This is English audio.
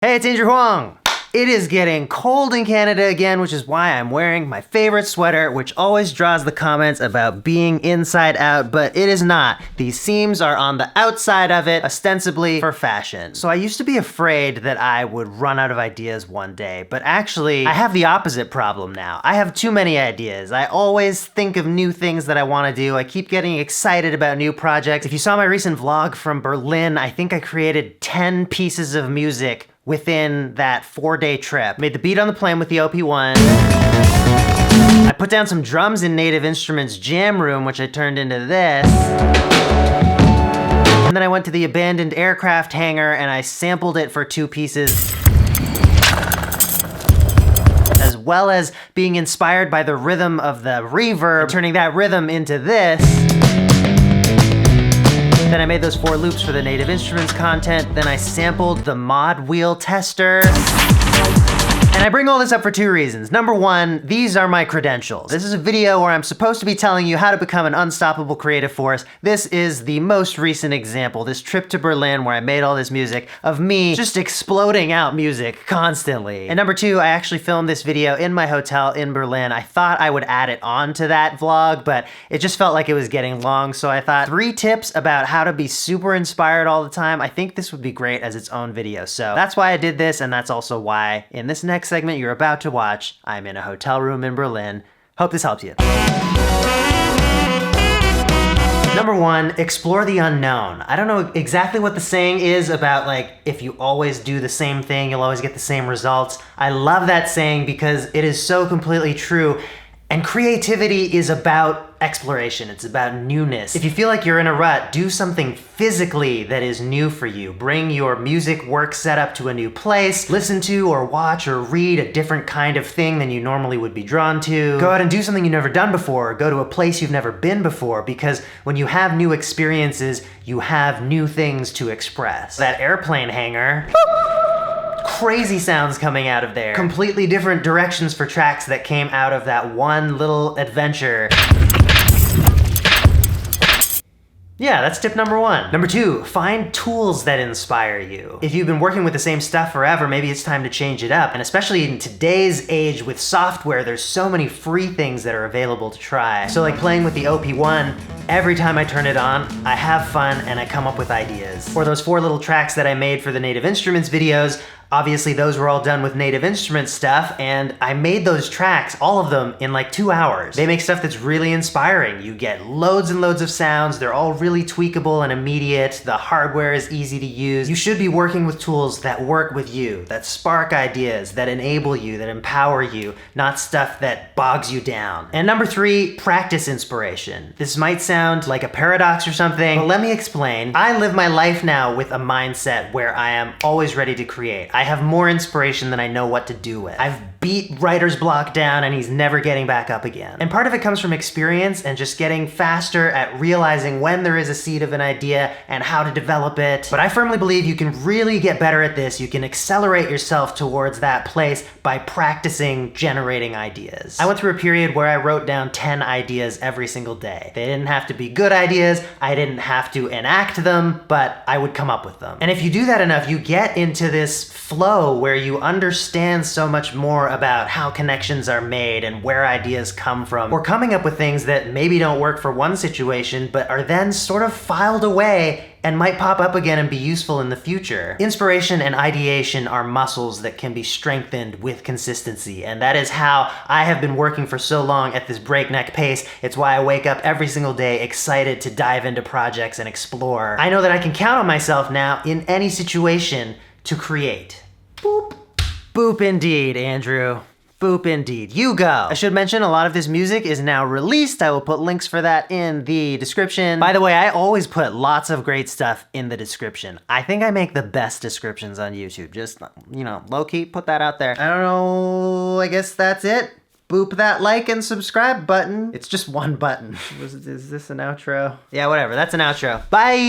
Hey, it's Andrew Huang. It is getting cold in Canada again, which is why I'm wearing my favorite sweater, which always draws the comments about being inside out, but it is not. These seams are on the outside of it, ostensibly for fashion. So I used to be afraid that I would run out of ideas one day, but actually, I have the opposite problem now. I have too many ideas. I always think of new things that I want to do. I keep getting excited about new projects. If you saw my recent vlog from Berlin, I think I created 10 pieces of music within that 4-day trip. Made the beat on the plane with the OP1. I put down some drums in Native Instruments jam room, which I turned into this. And then I went to the abandoned aircraft hangar and I sampled it for 2 pieces. As well as being inspired by the rhythm of the reverb, turning that rhythm into this. Then I made those 4 loops for the Native Instruments content. Then I sampled the mod wheel tester. And I bring all this up for 2 reasons. Number 1, these are my credentials. This is a video where I'm supposed to be telling you how to become an unstoppable creative force. This is the most recent example, this trip to Berlin where I made all this music of me just exploding out music constantly. And number 2, I actually filmed this video in my hotel in Berlin. I thought I would add it on to that vlog, but it just felt like it was getting long. So I thought 3 tips about how to be super inspired all the time. I think this would be great as its own video. So that's why I did this, and that's also why in this next segment you're about to watch, I'm in a hotel room in Berlin. Hope this helps you. Number 1, explore the unknown. I don't know exactly what the saying is about, like, if you always do the same thing, you'll always get the same results. I love that saying because it is so completely true. And creativity is about exploration. It's about newness. If you feel like you're in a rut, do something physically that is new for you. Bring your music work setup to a new place. Listen to or watch or read a different kind of thing than you normally would be drawn to. Go out and do something you've never done before. Go to a place you've never been before, because when you have new experiences, you have new things to express. That airplane hangar. Crazy sounds coming out of there. Completely different directions for tracks that came out of that one little adventure. Yeah, that's tip number 1. Number 2, find tools that inspire you. If you've been working with the same stuff forever, maybe it's time to change it up. And especially in today's age with software, there's so many free things that are available to try. So like playing with the OP1, every time I turn it on, I have fun and I come up with ideas. Or those 4 little tracks that I made for the Native Instruments videos, obviously those were all done with Native Instruments stuff, and I made those tracks, all of them, in like 2 hours. They make stuff that's really inspiring. You get loads and loads of sounds, they're all really tweakable and immediate, the hardware is easy to use. You should be working with tools that work with you, that spark ideas, that enable you, that empower you, not stuff that bogs you down. And number 3, practice inspiration. This might sound like a paradox or something, but let me explain. I live my life now with a mindset where I am always ready to create. I have more inspiration than I know what to do with. I've beat writer's block down and he's never getting back up again. And part of it comes from experience and just getting faster at realizing when there is a seed of an idea and how to develop it. But I firmly believe you can really get better at this. You can accelerate yourself towards that place by practicing generating ideas. I went through a period where I wrote down 10 ideas every single day. They didn't have to be good ideas. I didn't have to enact them, but I would come up with them. And if you do that enough, you get into this flow where you understand so much more about how connections are made and where ideas come from, or coming up with things that maybe don't work for one situation but are then sort of filed away and might pop up again and be useful in the future. Inspiration and ideation are muscles that can be strengthened with consistency, and that is how I have been working for so long at this breakneck pace. It's why I wake up every single day excited to dive into projects and explore. I know that I can count on myself now in any situation to create. Boop. Boop indeed, Andrew. Boop indeed. You go. I should mention a lot of this music is now released. I will put links for that in the description. By the way, I always put lots of great stuff in the description. I think I make the best descriptions on YouTube. Just, you know, low-key, put that out there. I don't know, I guess that's it. Boop that like and subscribe button. It's just one button. Is this an outro? Yeah, whatever, that's an outro. Bye!